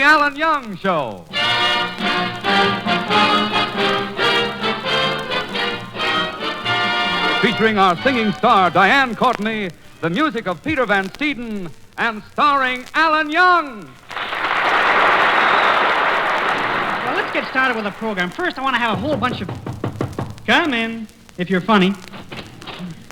Alan Young Show. Featuring our singing star, Diane Courtney, the music of Peter Van Steeden, and starring Alan Young. Well, let's get started with the program. First, I want to have a whole bunch of... Come in, if you're funny.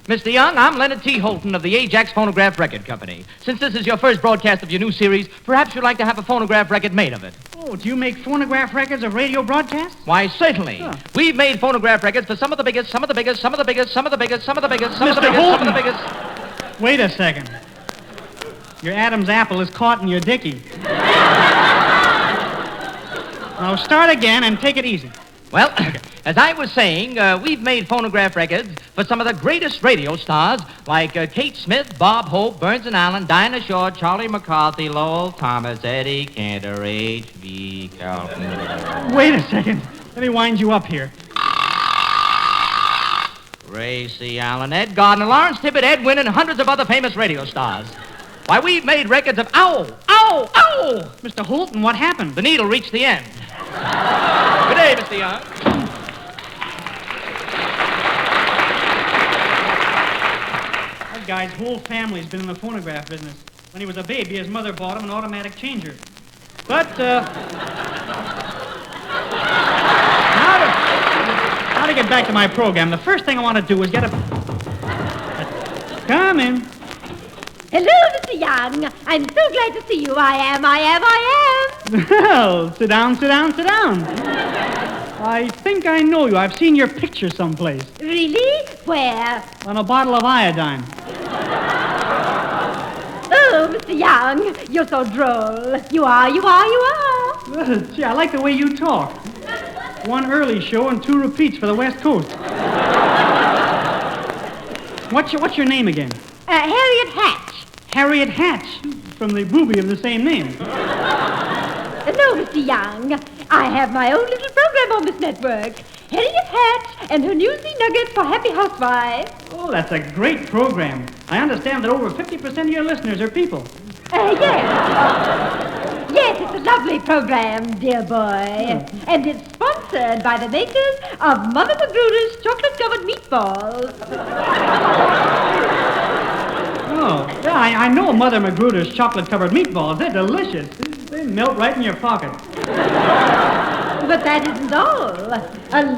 Mr. Young, I'm Leonard T. Holton of the Ajax Phonograph Record Company. Since this is your first broadcast of your new series, perhaps you'd like to have a phonograph record made of it. Oh, do you make phonograph records of radio broadcasts? Why, certainly. Huh. We've made phonograph records for some of the biggest, some of the biggest, some of the biggest, some of the biggest, some of the biggest, some of the Mr. biggest, some of the Holton. biggest. Wait a second. Your Adam's apple is caught in your dickie. Now start again and take it easy. Well, as I was saying, we've made phonograph records for some of the greatest radio stars, like Kate Smith, Bob Hope, Burns and Allen, Dinah Shore, Charlie McCarthy, Lowell Thomas, Eddie Cantor, H.V. Carlton. Wait a second. Let me wind you up here. Ray C. Allen, Ed Gardner, Lawrence Tibbett, Ed Wynn, and hundreds of other famous radio stars. Why, we've made records of ow, ow, ow! Mr. Holton, what happened? The needle reached the end. Good day, Mr. Young. That guy's whole family's been in the phonograph business. When he was a baby, his mother bought him an automatic changer. But, now to get back to my program, the first thing I want to do is get a... Come in. Hello, Mr. Young. I'm so glad to see you. I am. Well, sit down. I think I know you. I've seen your picture someplace. Really? Where? On a bottle of iodine. Oh, Mr. Young, you're so droll. You are. Gee, I like the way you talk. One early show and 2 repeats for the West Coast. What's your name again? Harriet Hatch. Harriet Hatch, from the booby of the same name. No, Mr. Young, I have my own little program on this network. Harriet Hatch and her newsy nuggets for happy housewives. Oh, that's a great program. I understand that over 50% of your listeners are people. Yes. Yes, it's a lovely program, dear boy. And it's sponsored by the makers of Mother Magruder's chocolate-covered meatballs. Oh, yeah, I know Mother Magruder's chocolate-covered meatballs. They're delicious. They melt right in your pocket. But that isn't all.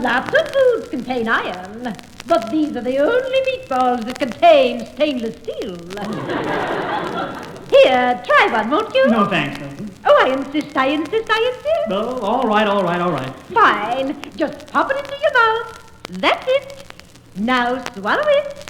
Lots of foods contain iron. But these are the only meatballs that contain stainless steel. Here, try one, won't you? No, thanks. Oh, I insist. Oh, all right. Fine. Just pop it into your mouth. That's it. Now swallow it.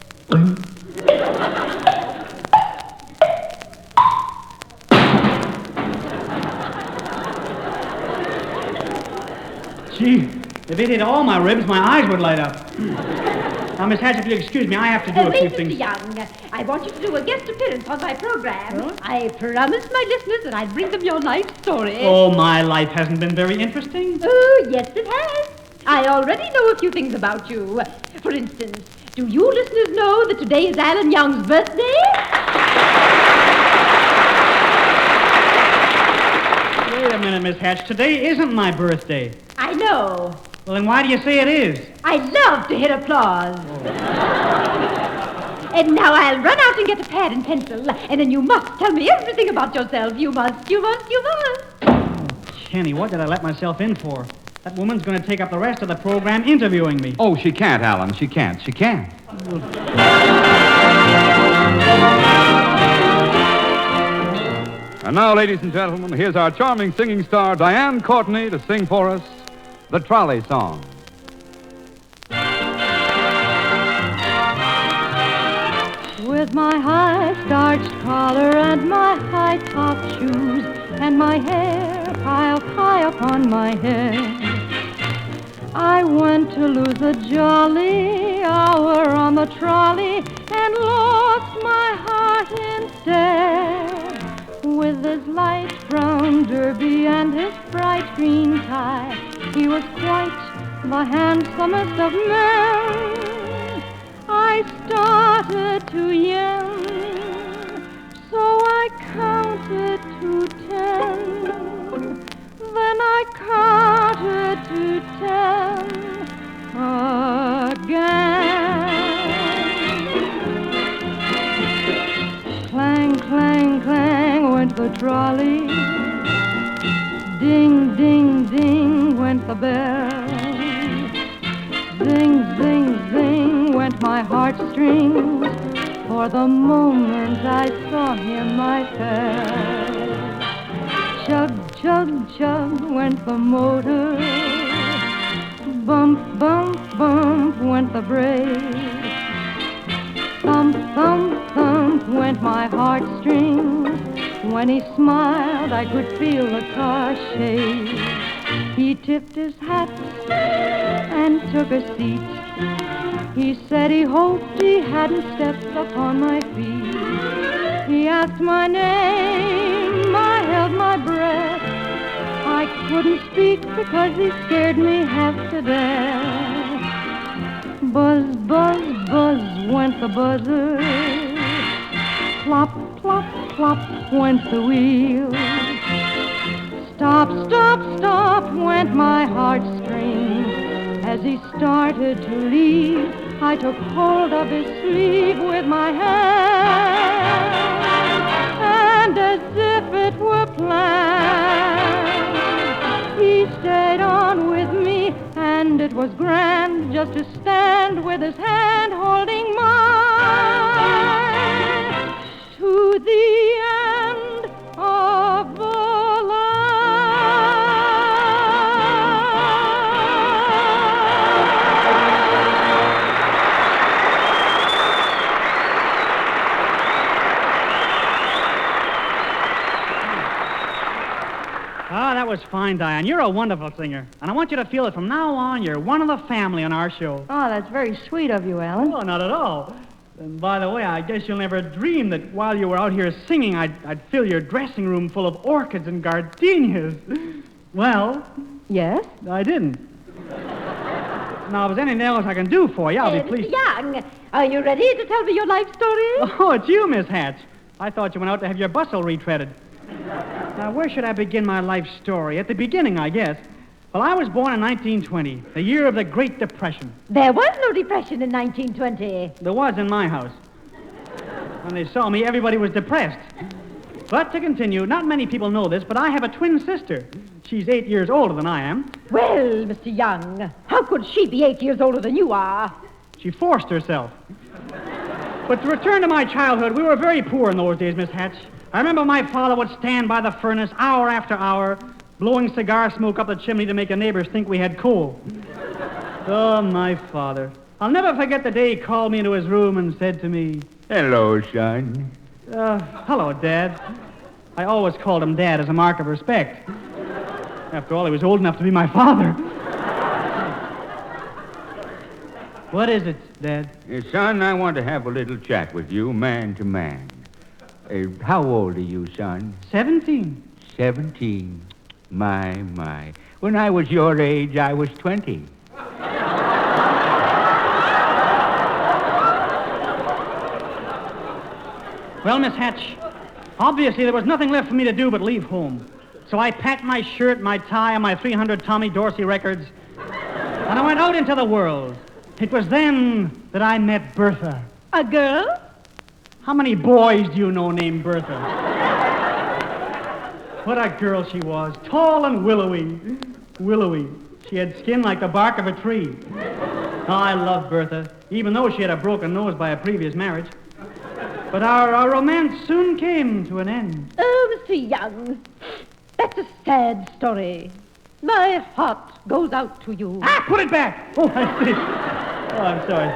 Gee, if it hit all my ribs, my eyes would light up. Now, Miss Hatch, if you'll excuse me, I have to do a few things. Mr. Young, I want you to do a guest appearance on my program. Huh? I promised my listeners that I'd bring them your life story. Oh, my life hasn't been very interesting. Oh, yes, it has. I already know a few things about you. For instance, do you listeners know that today is Alan Young's birthday? Wait a minute, Miss Hatch. Today isn't my birthday. I know. Well, then why do you say it is? I love to hear applause. And now I'll run out and get a pad and pencil, and then you must tell me everything about yourself. You must. Kenny, what did I let myself in for? That woman's going to take up the rest of the program interviewing me. Oh, she can't, Alan. She can't. And now, ladies and gentlemen, here's our charming singing star, Diane Courtney, to sing for us the Trolley Song. With my high starched collar and my high top shoes and my hair piled high upon my head, I went to lose a jolly hour on the trolley and lost my heart instead. With his light brown derby and his bright green tie, he was quite the handsomest of men. I started to yell, so I counted to 10. counted to 10 again. Clang, clang, clang went the trolley. Ding, ding, ding went the bell. Zing, zing, zing went my heartstrings. For the moment I saw him I fell. Chug, chug, chug went the motor. Bump, bump, bump went the brake. Thump, thump, thump went my heartstrings. When he smiled, I could feel the car shake. He tipped his hat and took a seat. He said he hoped he hadn't stepped upon my feet. He asked my name, I held my breath. I couldn't speak because he scared me half to death. Buzz, buzz, buzz went the buzzer. Plop, plop, plop went the wheel. Stop, stop, stop went my heartstrings. As he started to leave, I took hold of his sleeve with my hand, and as if it were planned, he stayed on with me, and it was grand just to stand with his hand holding mine to the end of the That was fine, Diane. You're a wonderful singer. And I want you to feel that from now on, you're one of the family on our show. Oh, that's very sweet of you, Alan. Oh, not at all. And by the way, I guess you'll never dream that while you were out here singing, I'd fill your dressing room full of orchids and gardenias. Well... Yes? I didn't. Now, if there's anything else I can do for you, I'll be pleased. Young, are you ready to tell me your life story? Oh, it's you, Miss Hatch. I thought you went out to have your bustle retreaded. Now, where should I begin my life story? At the beginning, I guess. Well, I was born in 1920, the year of the Great Depression. There was no depression in 1920. There was in my house. When they saw me, everybody was depressed. But to continue, not many people know this, but I have a twin sister. She's 8 years older than I am. Well, Mr. Young, how could she be 8 years older than you are? She forced herself. But to return to my childhood, we were very poor in those days, Miss Hatch. I remember my father would stand by the furnace hour after hour, blowing cigar smoke up the chimney to make the neighbors think we had coal. Oh, my father. I'll never forget the day he called me into his room and said to me, "Hello, son." Hello, Dad. I always called him Dad as a mark of respect. After all, he was old enough to be my father. What is it, Dad? Son, I want to have a little chat with you, man to man. How old are you, son? 17. 17. My. When I was your age, I was 20. Well, Miss Hatch, obviously there was nothing left for me to do but leave home. So I packed my shirt, my tie, and my 300 Tommy Dorsey records, and I went out into the world. It was then that I met Bertha. A girl? How many boys do you know named Bertha? What a girl she was. Tall and willowy. Willowy. She had skin like the bark of a tree. Oh, I loved Bertha, even though she had a broken nose by a previous marriage. But our romance soon came to an end. Oh, Mr. Young, that's a sad story. My heart goes out to you. Ah, put it back! Oh, I see. Oh, I'm sorry.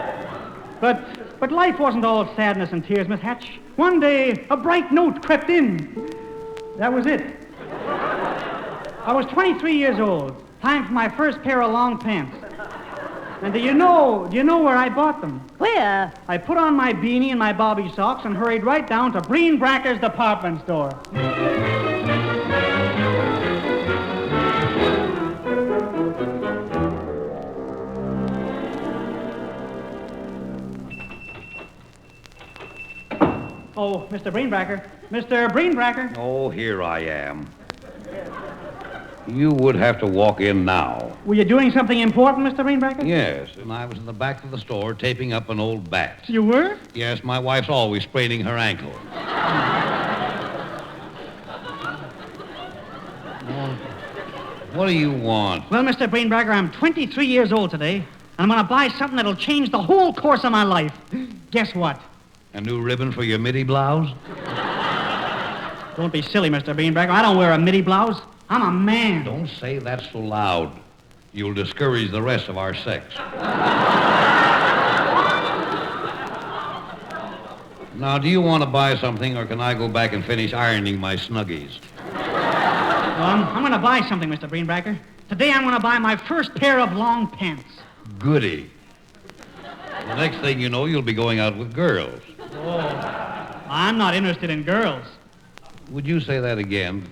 But life wasn't all sadness and tears, Miss Hatch. One day, a bright note crept in. That was it. I was 23 years old. Time for my first pair of long pants. And do you know where I bought them? Where? I put on my beanie and my bobby socks and hurried right down to Breen Bracker's department store. Oh, Mr. Breenbracker. Mr. Breenbracker. Oh, here I am. You would have to walk in now. Were you doing something important, Mr. Greenbacker? Yes, and I was in the back of the store taping up an old bat. You were? Yes, my wife's always spraining her ankle. What do you want? Well, Mr. Greenbacker, I'm 23 years old today, and I'm going to buy something that'll change the whole course of my life. Guess what? A new ribbon for your midi blouse? Don't be silly, Mr. Greenbacker. I don't wear a midi blouse. I'm a man. Don't say that so loud. You'll discourage the rest of our sex. Now, do you want to buy something, or can I go back and finish ironing my snuggies? Well, I'm going to buy something, Mr. Greenbacker. Today I'm going to buy my first pair of long pants. Goody. The next thing you know, you'll be going out with girls. Oh, I'm not interested in girls. Would you say that again?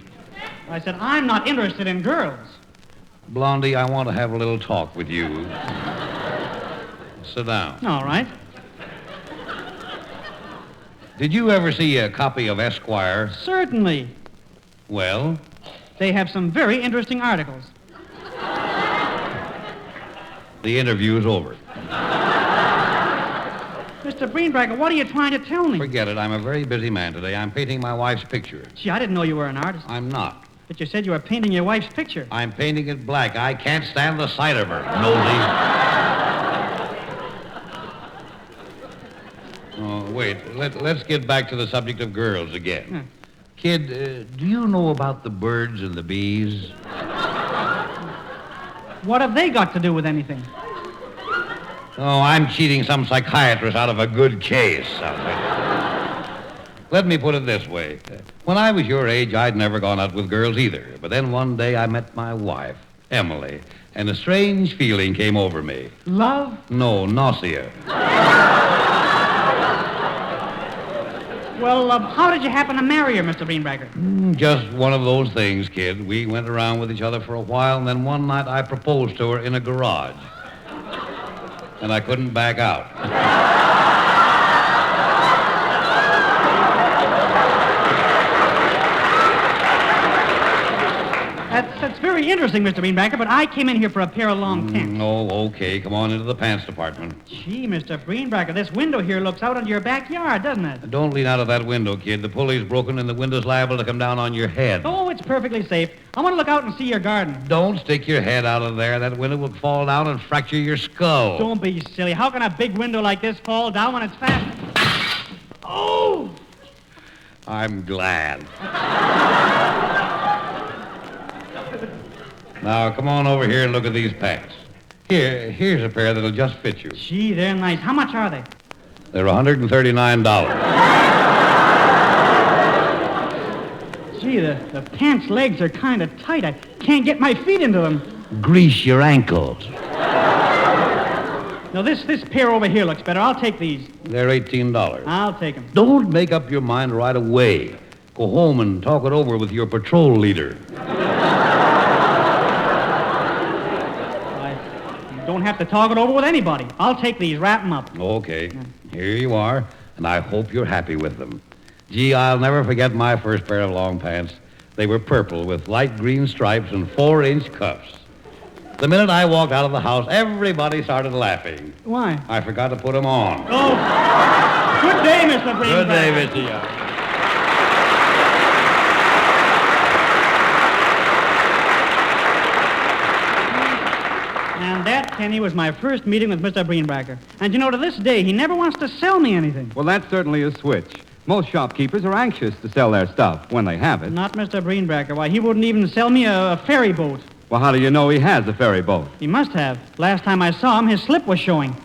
I said, I'm not interested in girls. Blondie, I want to have a little talk with you. Sit down. All right. Did you ever see a copy of Esquire? Certainly. Well? They have some very interesting articles. The interview's over. Mr. Greenbacker, what are you trying to tell me? Forget it. I'm a very busy man today. I'm painting my wife's picture. Gee, I didn't know you were an artist. I'm not. But you said you were painting your wife's picture. I'm painting it black. I can't stand the sight of her, nosy. Oh, wait. Let's get back to the subject of girls again. Kid, do you know about the birds and the bees? What have they got to do with anything? Oh, I'm cheating some psychiatrist out of a good case. Let me put it this way. When I was your age, I'd never gone out with girls either. But then one day I met my wife, Emily, and a strange feeling came over me. Love? No, nausea. Well, how did you happen to marry her, Mr. Greenbacker? Just one of those things, kid. We went around with each other for a while, and then one night I proposed to her in a garage. And I couldn't back out. That's very interesting, Mr. Greenbacker, but I came in here for a pair of long pants. Oh, okay. Come on into the pants department. Gee, Mr. Greenbacker, this window here looks out onto your backyard, doesn't it? Don't lean out of that window, kid. The pulley's broken and the window's liable to come down on your head. Oh, it's perfectly safe. I want to look out and see your garden. Don't stick your head out of there. That window will fall down and fracture your skull. Don't be silly. How can a big window like this fall down when it's fast? Oh! I'm glad. Now, come on over here and look at these pants. Here's a pair that'll just fit you. Gee, they're nice. How much are they? They're $139. Gee, the pants' legs are kind of tight. I can't get my feet into them. Grease your ankles. Now, this pair over here looks better. I'll take these. They're $18. I'll take them. Don't make up your mind right away. Go home and talk it over with your patrol leader. I don't have to talk it over with anybody. I'll take these. Wrap them up. Okay. Here you are, and I hope you're happy with them. Gee, I'll never forget my first pair of long pants. They were purple with light green stripes and 4-inch cuffs. The minute I walked out of the house, everybody started laughing. Why? I forgot to put them on. Oh, good day, Mr. Greenbacker. Good day, Mr. Young. And that, Kenny, was my first meeting with Mr. Greenbacker. And you know, to this day, he never wants to sell me anything. Well, that's certainly a switch. Most shopkeepers are anxious to sell their stuff when they have it. Not Mr. Greenbacker. Why, he wouldn't even sell me a ferry boat. Well, how do you know he has a ferry boat? He must have. Last time I saw him, his slip was showing.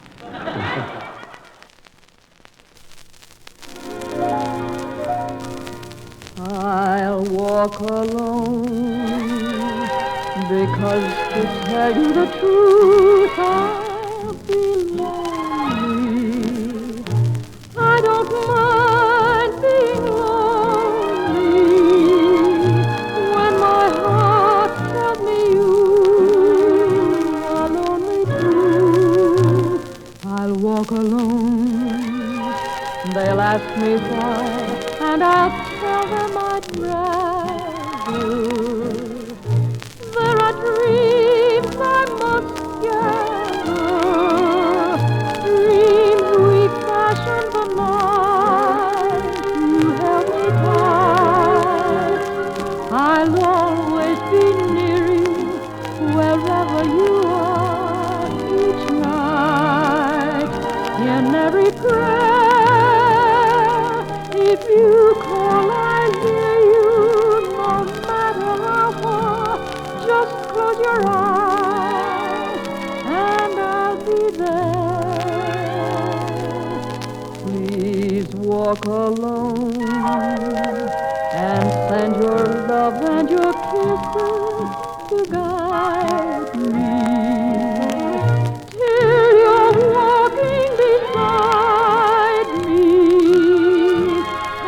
I'll walk alone because to tell you the truth, I'll be lonely. I don't mind being lonely when my heart tells me you are lonely too. I'll walk alone. They'll ask me why, and I'll tell them I'd rather. there. Please walk alone and send your love and your kisses to guide me till you're walking beside me.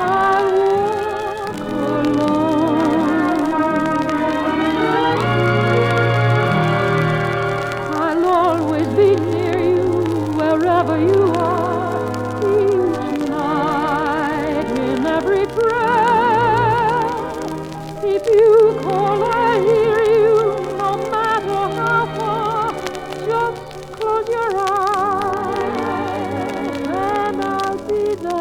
I'll walk alone. I'll always be near you wherever you are, each night in every prayer. If you call, I hear you, no matter how far. Just close your eyes and I'll be there.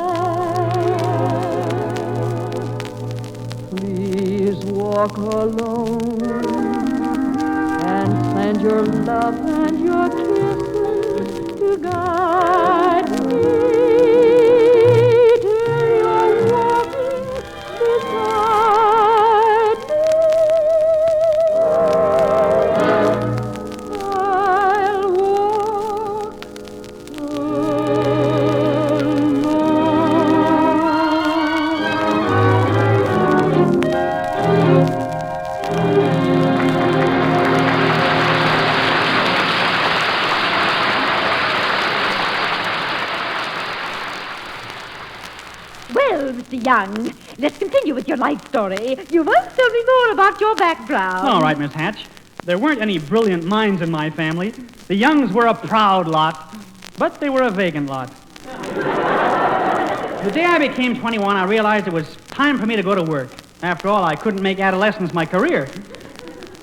Please walk alone and send your love and your kisses to guide me till you're walking beside me. I'll walk Well, Mr. Young, let's continue with your life story. You must tell me more about your background. All right, Miss Hatch. There weren't any brilliant minds in my family. The Youngs were a proud lot, but they were a vacant lot. The day I became 21, I realized it was time for me to go to work. After all, I couldn't make adolescence my career.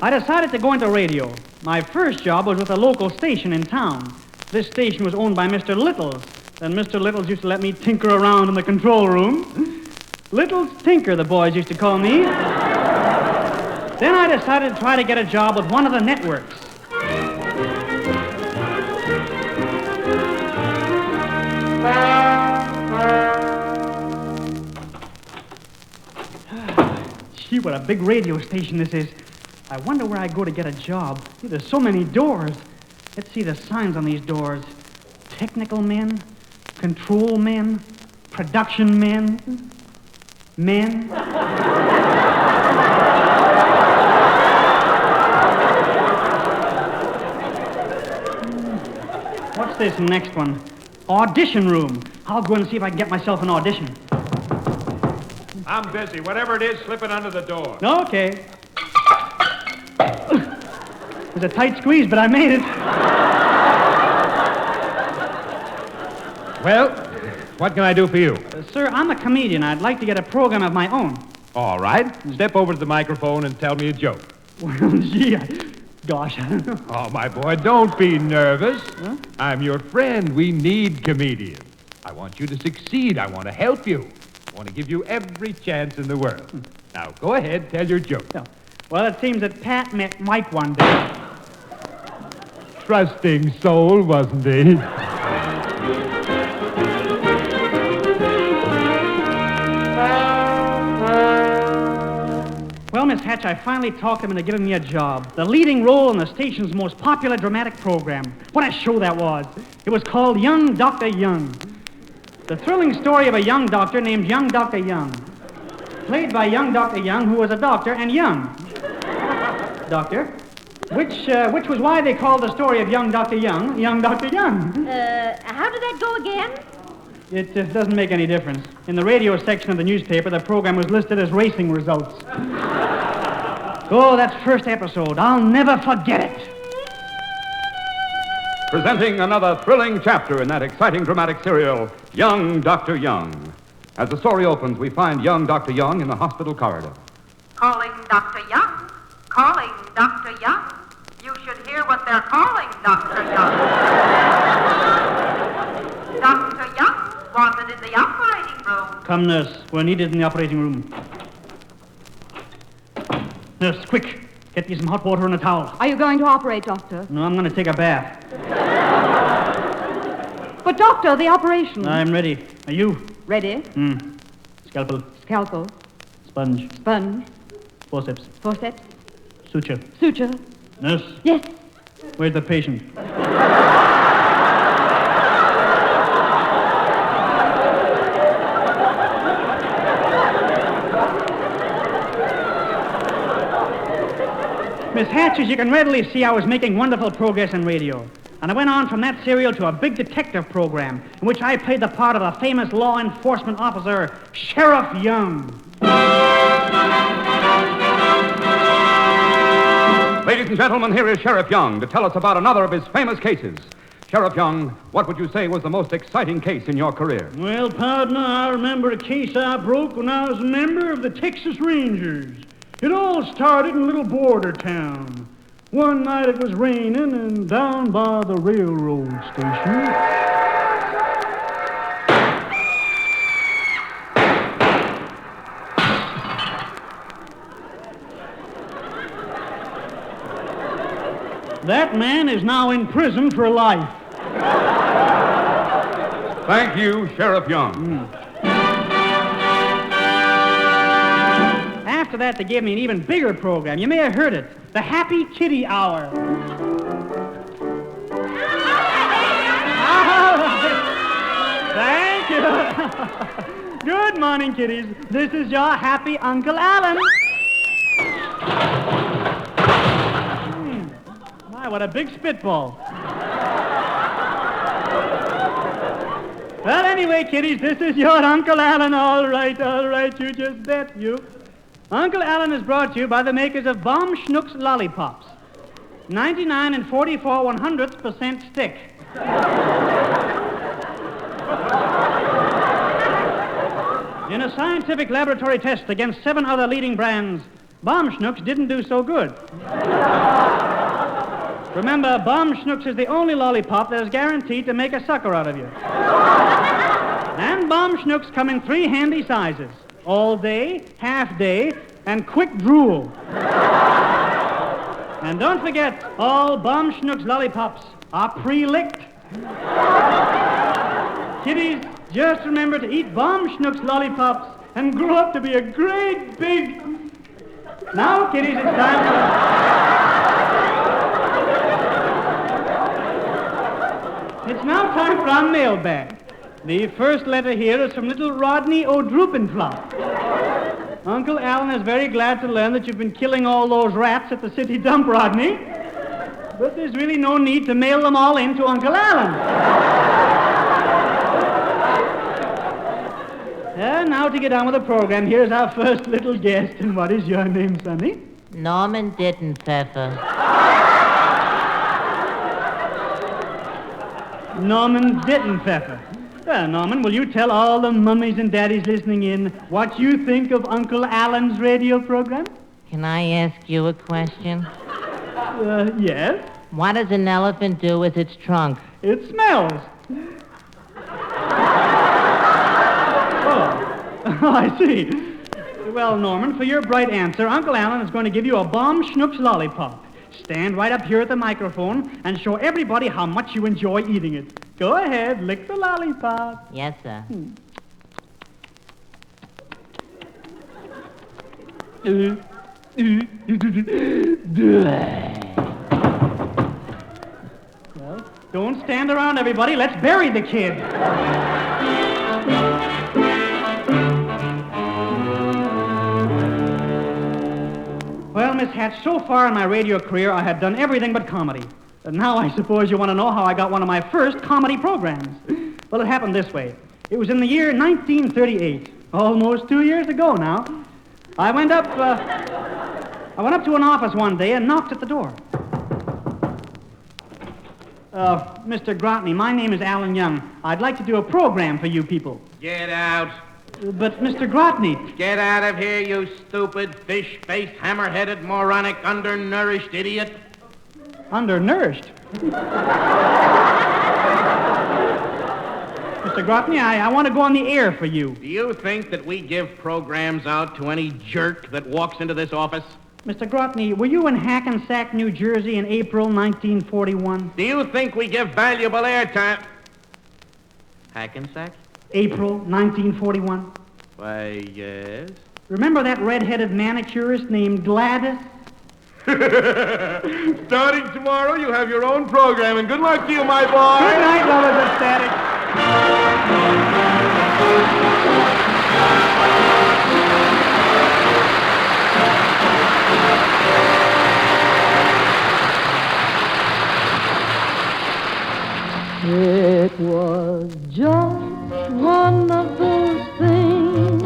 I decided to go into radio. My first job was with a local station in town. This station was owned by Mr. Littles, and Mr. Littles used to let me tinker around in the control room. Littles Tinker, the boys used to call me. Then I decided to try to get a job with one of the networks. Gee, what a big radio station this is. I wonder where I go to get a job. See, there's so many doors. Let's see the signs on these doors. Technical men, control men, production men, men. What's this next one? Audition room. I'll go and see if I can get myself an audition. I'm busy. Whatever it is, slip it under the door. Okay. It was a tight squeeze, but I made it. Well, what can I do for you? Sir, I'm a comedian. I'd like to get a program of my own. All right. Step over to the microphone and tell me a joke. Well, gee, gosh, I don't know. Oh, my boy, don't be nervous. Huh? I'm your friend. We need comedians. I want you to succeed. I want to help you. I want to give you every chance in the world. Now, go ahead, tell your joke. Yeah. Well, it seems that Pat met Mike one day. Trusting soul, wasn't he? Well, Miss Hatch, I finally talked him into giving me a job. The leading role in the station's most popular dramatic program. What a show that was. It was called Young Dr. Young. The thrilling story of a young doctor named Young Dr. Young. Played by Young Dr. Young, who was a doctor and young. Doctor, which was why they called the story of Young Dr. Young, Young Dr. Young. How did that go again? It doesn't make any difference. In the radio section of the newspaper, the program was listed as racing results. Oh, that first episode. I'll never forget it. Presenting another thrilling chapter in that exciting dramatic serial, Young Dr. Young. As the story opens, we find young Dr. Young in the hospital corridor. Calling Dr. Young. Calling Dr. Young. You should hear what they're calling Dr. Young. Dr. Young wanted in the operating room. Come, nurse. We're needed in the operating room. Nurse, quick. Get me some hot water and a towel. Are you going to operate, Doctor? No, I'm going to take a bath. But, Doctor, the operation. I'm ready. Are you? Ready? Scalpel. Scalpel. Sponge. Sponge. Forceps. Forceps. Suture. Suture. Nurse, Yes. where's the patient? Miss Hatch, as you can readily see, I was making wonderful progress in radio. And I went on from that serial to a big detective program in which I played the part of a famous law enforcement officer, Sheriff Young. Ladies and gentlemen, here is Sheriff Young to tell us about another of his famous cases. Sheriff Young, what would you say was the most exciting case in your career? Well, partner, I remember a case I broke when I was a member of the Texas Rangers. It all started in a little border town. One night it was raining, and down by the railroad station... That man is now in prison for life. Thank you, Sheriff Young. After that, they gave me an even bigger program. You may have heard it. The Happy Kitty Hour. Thank you. Good morning, kiddies. This is your happy Uncle Alan. My, what a big spitball. Well, anyway, kiddies, this is your Uncle Alan. All right, you just bet you. Uncle Alan is brought to you by the makers of Bomb Schnucks Lollipops. 99 and 44 100% stick. In a scientific laboratory test against 7 other leading brands, Bomb Schnucks didn't do so good. Remember, Bomb Schnucks is the only lollipop that is guaranteed to make a sucker out of you. And Bomb Schnucks come in 3 handy sizes: all day, half day, and quick drool. And don't forget, all Bomb Schnucks lollipops are pre-licked. Kiddies, just remember to eat Bomb Schnucks lollipops and grow up to be a great big... Now, kiddies, it's time for... It's now time for our mailbag. The first letter here is from little Rodney O'Droopenflop. Uncle Alan is very glad to learn that you've been killing all those rats at the city dump, Rodney. But there's really no need to mail them all in to Uncle Alan. And now to get on with the program, here's our first little guest. And what is your name, Sonny? Norman Dittenpfeffer. Norman Dittenpfeffer. Well, Norman, will you tell all the mummies and daddies listening in what you think of Uncle Alan's radio program? Can I ask you a question? Yes. What does an elephant do with its trunk? It smells. Oh, I see. Well, Norman, for your bright answer, Uncle Alan is going to give you a Bomb Schnucks lollipop. Stand right up here at the microphone and show everybody how much you enjoy eating it. Go ahead, lick the lollipop. Yes, sir. Well, don't stand around, everybody. Let's bury the kid. Well, Miss Hatch, so far in my radio career, I had done everything but comedy. And now I suppose you want to know how I got one of my first comedy programs. Well, it happened this way. It was in the year 1938, almost 2 years ago now. I went up to an office one day and knocked at the door. Mr. Grotney, my name is Alan Young. I'd like to do a program for you people. Get out. But, Mr. Grotney... Get out of here, you stupid, fish-faced, hammer-headed, moronic, undernourished idiot. Undernourished? Mr. Grotney, I want to go on the air for you. Do you think that we give programs out to any jerk that walks into this office? Mr. Grotney, were you in Hackensack, New Jersey in April 1941? Do you think we give valuable airtime... Hackensack? April 1941. Why, yes. Remember that red-headed manicurist named Gladys? Starting tomorrow, you have your own program, and good luck to you, my boy. Good night, lovers of static. It was just one of those things,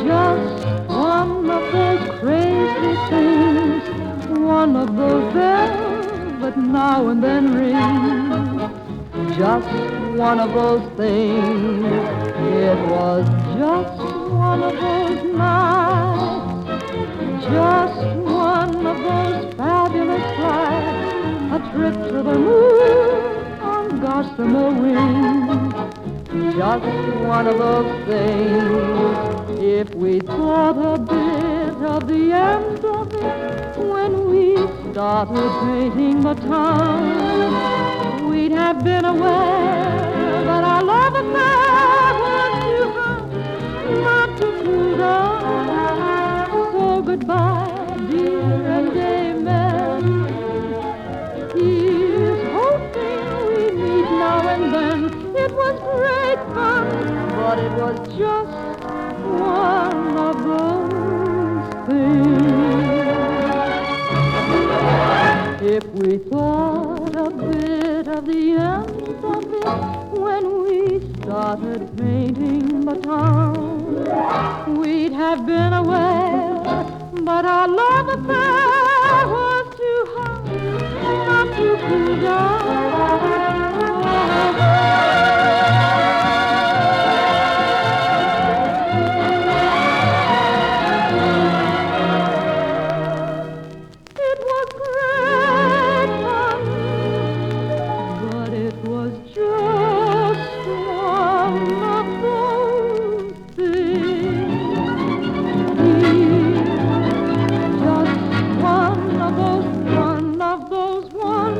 just one of those crazy things, one of those bells that now and then ring, just one of those things. It was just one of those nights, just one of those fabulous flights, a trip to the moon on gossamer wings, just one of those things. If we thought a bit of the end of it when we started painting the town, we'd have been aware that our love affair was too hot not to cool down. So goodbye, dear, and amen. Here's hoping we meet now and then. It was great fun, but it was just one of those things. If we thought a bit of the end of it when we started painting the town, we'd have been aware, but our love affair was too hot not to cool down. It was great fun, but it was just one of those things. Just one of those wonderful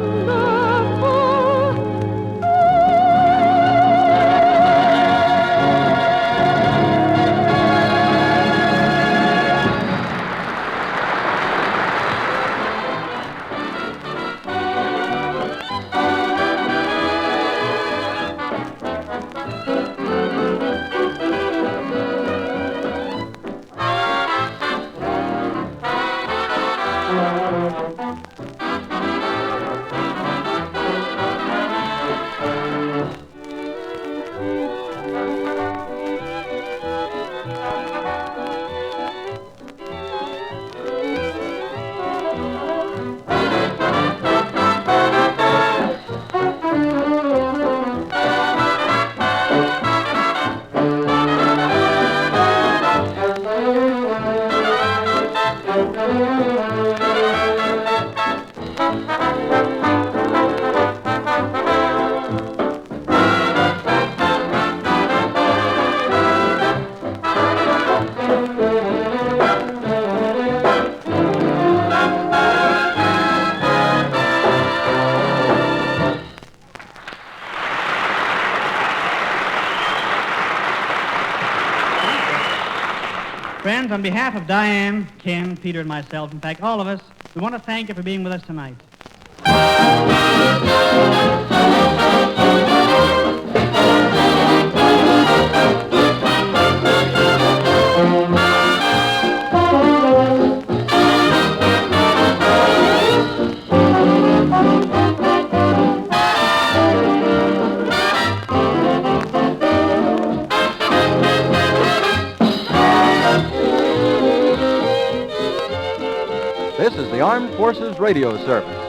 Friends, on behalf of Diane, Ken, Peter, and myself, in fact, all of us, we want to thank you for being with us tonight. This is the Armed Forces Radio Service.